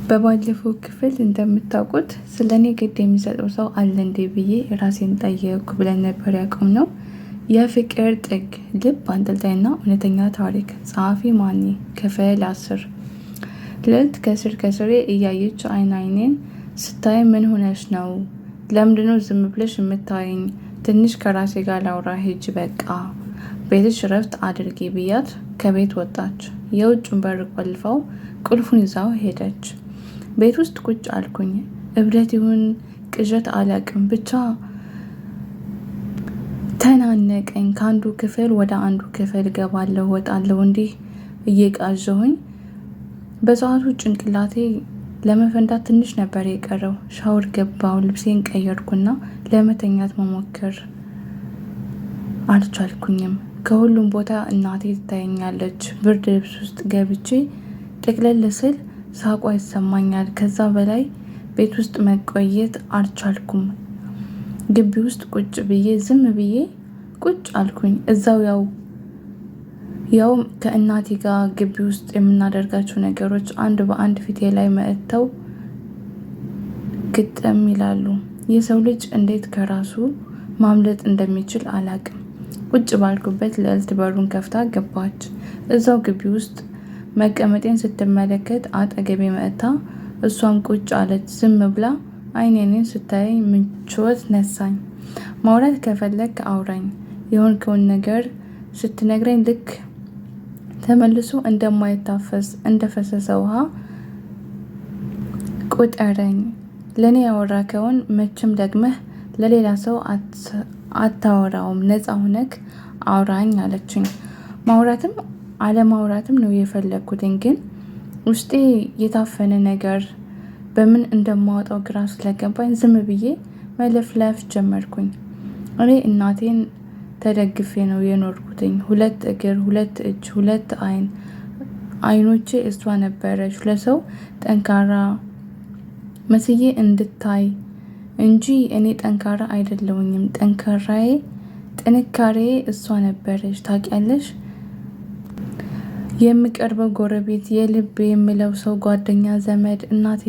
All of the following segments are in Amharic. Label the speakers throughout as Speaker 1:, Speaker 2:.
Speaker 1: በባለፈው ክፍል እንደምታውቁት ስለኔ ግድ የሚሰጠው ሰው አለ እንዴ ብዬ ራሴን ጠየቅኩ ብለን ነበር ያቆምነው። የፍቅር ጥግ ልብ አንጠልጣይና እውነተኛ ታሪክ ጸሐፊ ማኒ ክፍል 10። ልዕልት ከስር ከስሬ እያየች አይኔን ስታይ ምን ሆነሽ ነው? ለምንድነው ዝም ብለሽ የምታይኝ? ትንሽ ከራሴ ጋር ላውራ ሂጂ በቃ ቤትሽ እረፍት አድርጊ ብያት ከቤት ወጣች። የውጭውን በር ቆልፈው ቁልፉን ይዛው ሄደች። ቤት ውስጥ ቁጭ አልኩኝ። እብደት ይሁን ቅዠት አላቅም፣ ብቻ ተናነቀኝ። ከአንዱ ክፍል ወደ አንዱ ክፍል ገባለሁ ወጣለሁ፣ እንዲህ እየቃዠሁኝ። በሰዓቱ ጭንቅላቴ ለመፈንዳት ትንሽ ነበር የቀረው። ሻወር ገባው፣ ልብሴን ቀየርኩና ለመተኛት መሞከር አልቻልኩኝም። ከሁሉም ቦታ እናቴ ትታየኛለች። ብርድ ልብስ ውስጥ ገብቼ ጠቅለል ስል ሳቋ ይሰማኛል። ከዛ በላይ ቤት ውስጥ መቆየት አልቻልኩም። ግቢ ውስጥ ቁጭ ብዬ ዝም ብዬ ቁጭ አልኩኝ። እዛው ያው ከእናቴ ጋር ግቢ ውስጥ የምናደርጋቸው ነገሮች አንድ በአንድ ፊቴ ላይ መጥተው ግጥም ይላሉ። የሰው ልጅ እንዴት ከራሱ ማምለጥ እንደሚችል አላቅም። ቁጭ ባልኩበት ልዕልት በሩን ከፍታ ገባች። እዛው ግቢ ውስጥ መቀመጤን ስትመለከት አጠገቤ መጥታ እሷም ቁጭ አለች። ዝም ብላ አይኔን ስታይ ምቾት ነሳኝ። ማውራት ከፈለክ አውራኝ፣ የሆንከውን ነገር ስትነግረኝ ልክ ተመልሶ እንደማይታፈስ እንደፈሰሰ ውሃ ቁጠረኝ። ለእኔ ያወራከውን መቼም ደግመህ ለሌላ ሰው አታወራውም። ነፃ ሁነክ አውራኝ አለችኝ። ማውራትም አለማውራትም ነው የፈለግኩትኝ፣ ግን ውስጤ የታፈነ ነገር በምን እንደማወጣው ግራ ስለገባኝ ዝም ብዬ መለፍለፍ ጀመርኩኝ። እኔ እናቴን ተደግፌ ነው የኖርኩትኝ። 2 እግር፣ 2 እጅ፣ 2 አይኖቼ እሷ ነበረች። ለሰው ጠንካራ መስዬ እንድታይ እንጂ እኔ ጠንካራ አይደለሁኝም። ጥንካሬ እሷ ነበረች። ታውቂያለሽ፣ የምቀርበው ጎረቤት፣ የልብ የምለው ሰው፣ ጓደኛ፣ ዘመድ፣ እናቴ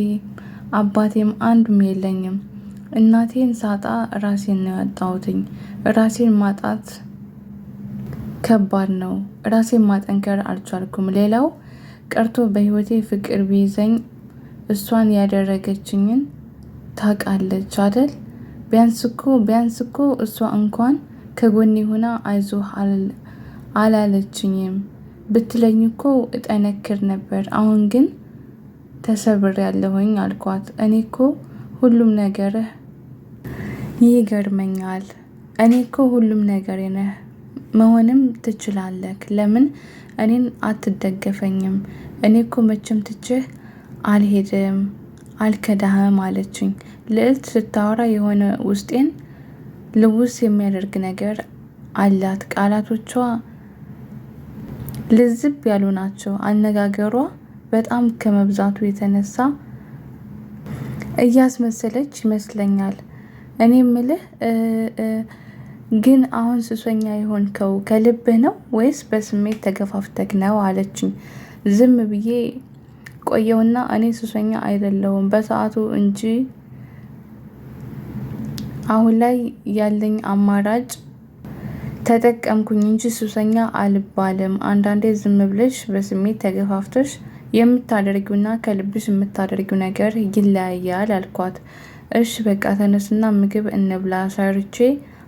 Speaker 1: አባቴም አንዱም የለኝም። እናቴን ሳጣ ራሴን ነው ያጣሁትኝ። ራሴን ማጣት ከባድ ነው። ራሴን ማጠንከር አልቻልኩም። ሌላው ቀርቶ በህይወቴ ፍቅር ቢይዘኝ እሷን ያደረገችኝን ታውቃለች አደል? ቢያንስ እኮ እሷ እንኳን ከጎኔ ሆና አይዞህ አላለችኝም። ብትለኝ እኮ እጠነክር ነበር። አሁን ግን ተሰብሬያለሁኝ አልኳት። እኔ እኮ ሁሉም ነገርህ ይገርመኛል። እኔ እኮ ሁሉም ነገር ነህ፣ መሆንም ትችላለህ። ለምን እኔን አትደገፈኝም? እኔ እኮ መቼም ትችህ አልሄድም፣ አልከዳህም አለችኝ። ልዕልት ስታወራ የሆነ ውስጤን ልውስ የሚያደርግ ነገር አላት። ቃላቶቿ ልዝብ ያሉ ናቸው። አነጋገሯ በጣም ከመብዛቱ የተነሳ እያስመሰለች ይመስለኛል። እኔ ምልህ ግን አሁን ሱሰኛ የሆንከው ከልብህ ነው ወይስ በስሜት ተገፋፍተክ ነው አለችኝ። ዝም ብዬ ቆየውና እኔ ሱሰኛ አይደለሁም በሰዓቱ እንጂ አሁን ላይ ያለኝ አማራጭ ተጠቀምኩኝ እንጂ ሱሰኛ አልባልም። አንዳንዴ ዝም ብለሽ በስሜት ተገፋፍተሽ የምታደርጊውና ከልብሽ የምታደርጊው ነገር ይለያያል አልኳት። እሺ በቃ ተነስና ምግብ እንብላ፣ ሰርቼ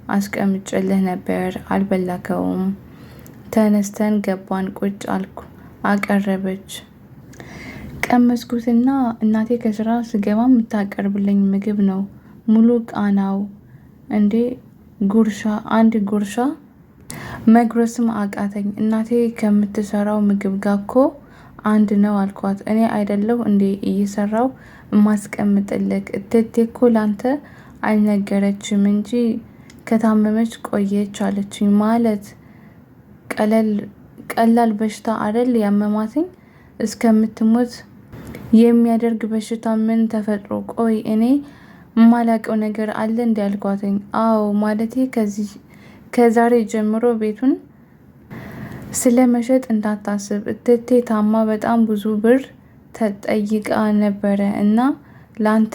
Speaker 1: አስቀምጬልህ ነበር አልበላከውም። ተነስተን ገባን። ቁጭ አልኩ። አቀረበች። ቀመስኩትና እናቴ ከስራ ስገባ የምታቀርብልኝ ምግብ ነው። ሙሉ ቃናው እንዴ! አንድ ጉርሻ መጉረስም አቃተኝ። እናቴ ከምትሰራው ምግብ ጋር እኮ አንድ ነው አልኳት። እኔ አይደለሁ እንዴ እየሰራው ማስቀምጥልክ? እቴቴ እኮ ላንተ አልነገረችም እንጂ ከታመመች ቆየች አለችኝ። ማለት ቀላል በሽታ አይደል ያመማትኝ? እስከምትሞት የሚያደርግ በሽታ ምን ተፈጥሮ? ቆይ እኔ የማላቀው ነገር አለ እንዴ አልኳትኝ። አዎ ማለቴ ከዛሬ ጀምሮ ቤቱን ስለመሸጥ እንዳታስብ። እቴቴ ታማ በጣም ብዙ ብር ተጠይቃ ነበረ እና ላንተ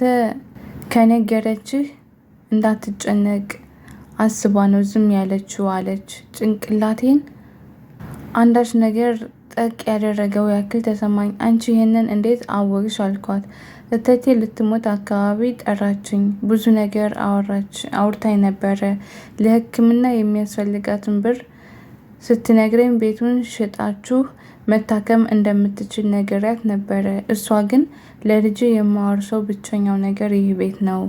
Speaker 1: ከነገረችህ እንዳትጨነቅ አስባ ነው ዝም ያለችው አለች። ጭንቅላቴን አንዳች ነገር ጠቅ ያደረገው ያክል ተሰማኝ። አንቺ ይህንን እንዴት አወቅሽ አልኳት። እተቴ ልትሞት አካባቢ ጠራችኝ። ብዙ ነገር አውርታኝ ነበረ። ለሕክምና የሚያስፈልጋትን ብር ስትነግረኝ ቤቱን ሽጣችሁ መታከም እንደምትችል ነገርያት ነበረ። እሷ ግን ለልጄ የማወርሰው ብቸኛው ነገር ይህ ቤት ነው።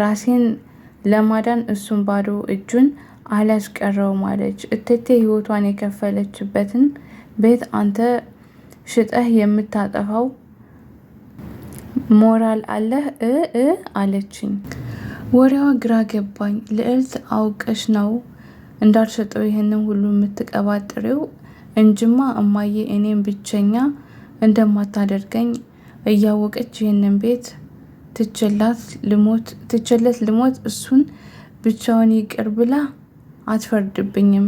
Speaker 1: ራሴን ለማዳን እሱን ባዶ እጁን አላስቀረውም አለች። እቴቴ ህይወቷን የከፈለችበትን ቤት አንተ ሽጠህ የምታጠፋው ሞራል አለህ አለችኝ። ወሬዋ ግራ ገባኝ። ልዕልት አውቀሽ ነው እንዳልሸጠው ይህንን ሁሉ የምትቀባጥሬው እንጅማ እማዬ እኔም ብቸኛ እንደማታደርገኝ እያወቀች ይህንን ቤት ትችለት ልሞት እሱን ብቻውን ይቅር ብላ አትፈርድብኝም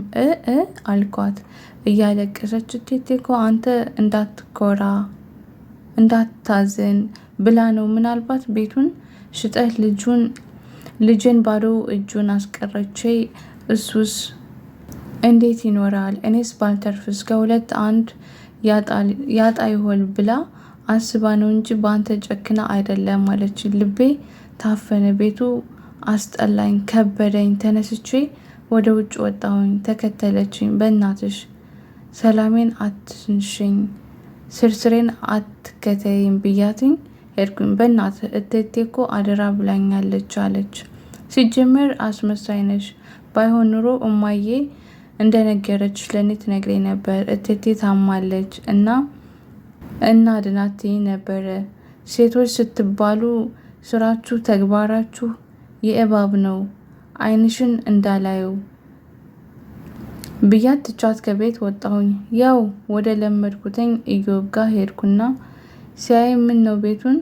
Speaker 1: አልኳት እያለቀሰች። እቴቴ እኮ አንተ እንዳትኮራ እንዳታዝን ብላ ነው። ምናልባት ቤቱን ሽጠህ ልጅን ባዶ እጁን አስቀረቼ እሱስ እንዴት ይኖራል? እኔስ ባልተርፍስ ከሁለት አንድ ያጣ ይሆን ብላ አስባ ነው እንጂ በአንተ ጨክና አይደለም አለች። ልቤ ታፈነ። ቤቱ አስጠላኝ፣ ከበደኝ። ተነስቼ ወደ ውጭ ወጣሁኝ። ተከተለችኝ። በእናትሽ ሰላሜን አትንሽኝ፣ ስርስሬን አትከተይም ብያትኝ ሄድኩኝ። በእናትህ እቴቴ እኮ አደራ ብላኛለች አለች። ሲጀምር አስመሳይ ነሽ። ባይሆን ኑሮ እማዬ እንደነገረች ለእኔ ትነግረኝ ነበር። እቴቴ ታማለች እና ድናት ነበረ። ሴቶች ስትባሉ ስራችሁ ተግባራችሁ የእባብ ነው፣ ዓይንሽን እንዳላየው ብያት ትቻት ከቤት ወጣሁኝ። ያው ወደ ለመድኩትኝ ኢዮብ ጋር ሄድኩና ሲያይ ምን ነው ቤቱን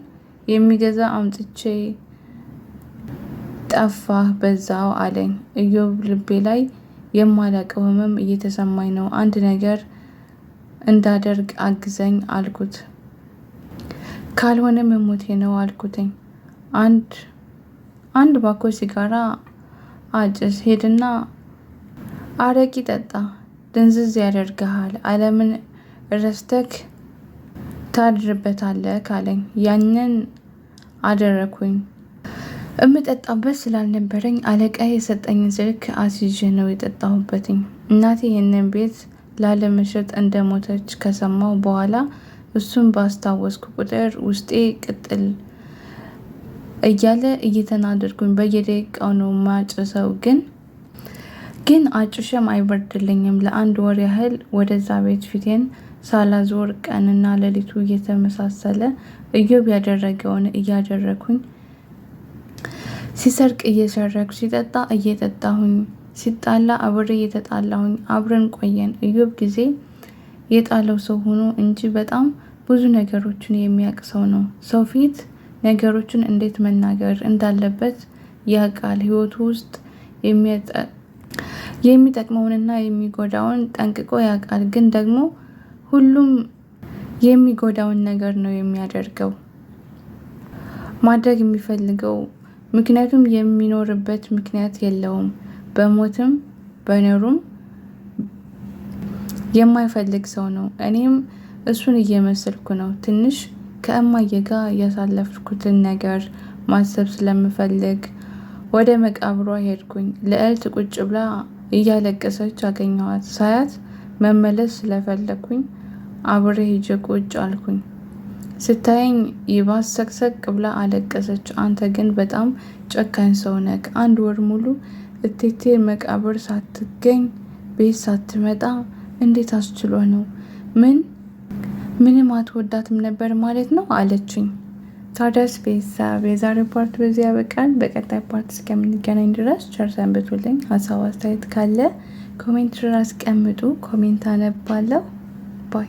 Speaker 1: የሚገዛ አምጥቼ ጠፋህ በዛው አለኝ። ኢዮብ ልቤ ላይ የማላቀው ህመም እየተሰማኝ ነው። አንድ ነገር እንዳደርግ አግዘኝ አልኩት። ካልሆነ መሞቴ ነው አልኩትኝ። አንድ ባኮ ሲጋራ አጭስ፣ ሄድና አረቂ ጠጣ፣ ድንዝዝ ያደርግሃል፣ ዓለምን ረስተክ ታድርበታለህ ካለኝ ያንን አደረኩኝ። እምጠጣበት ስላልነበረኝ አለቃ የሰጠኝን ስልክ አስይዤ ነው የጠጣሁበትኝ። እናቴ ይህንን ቤት ላለመሸጥ እንደሞተች ከሰማሁ በኋላ እሱን ባስታወስኩ ቁጥር ውስጤ ቅጥል እያለ እየተናደድኩኝ በየደቂቃው ነው ማጭሰው። ግን አጭሸም አይበርድልኝም። ለአንድ ወር ያህል ወደዛ ቤት ፊቴን ሳላዞር ቀንና ሌሊቱ እየተመሳሰለ ኢዮብ ያደረገውን እያደረኩኝ፣ ሲሰርቅ እየሰረኩ፣ ሲጠጣ እየጠጣሁኝ፣ ሲጣላ አብሬ እየተጣላሁኝ አብረን ቆየን። ኢዮብ ጊዜ የጣለው ሰው ሆኖ እንጂ በጣም ብዙ ነገሮችን የሚያውቅ ሰው ነው። ሰው ፊት ነገሮችን እንዴት መናገር እንዳለበት ያውቃል። ህይወቱ ውስጥ የሚጠቅመውንና የሚጎዳውን ጠንቅቆ ያውቃል። ግን ደግሞ ሁሉም የሚጎዳውን ነገር ነው የሚያደርገው ማድረግ የሚፈልገው። ምክንያቱም የሚኖርበት ምክንያት የለውም። በሞትም በኖሩም የማይፈልግ ሰው ነው። እኔም እሱን እየመሰልኩ ነው። ትንሽ ከእማዬ ጋር ያሳለፍኩትን ነገር ማሰብ ስለምፈልግ ወደ መቃብሯ ሄድኩኝ። ልዕልት ቁጭ ብላ እያለቀሰች አገኘኋት። ሳያት መመለስ ስለፈለግኩኝ አብሬ ሂጄ ቁጭ አልኩኝ። ስታየኝ ይባስ ሰቅሰቅ ብላ አለቀሰች። አንተ ግን በጣም ጨካኝ ሰው ነህ። 1 ወር ሙሉ እቴቴ መቃብር ሳትገኝ ቤት ሳትመጣ እንዴት አስችሎ ነው? ምንም አትወዳትም ነበር ማለት ነው አለችኝ። ታዲያስ ቤተሰብ የዛሬው ፓርት በዚህ ያበቃል። በቀጣይ ፓርት እስከምንገናኝ ድረስ ቸር ሰንብቱልኝ። ሀሳብ አስተያየት ካለ ኮሜንት አስቀምጡ። ኮሜንት አነባለሁ። ባይ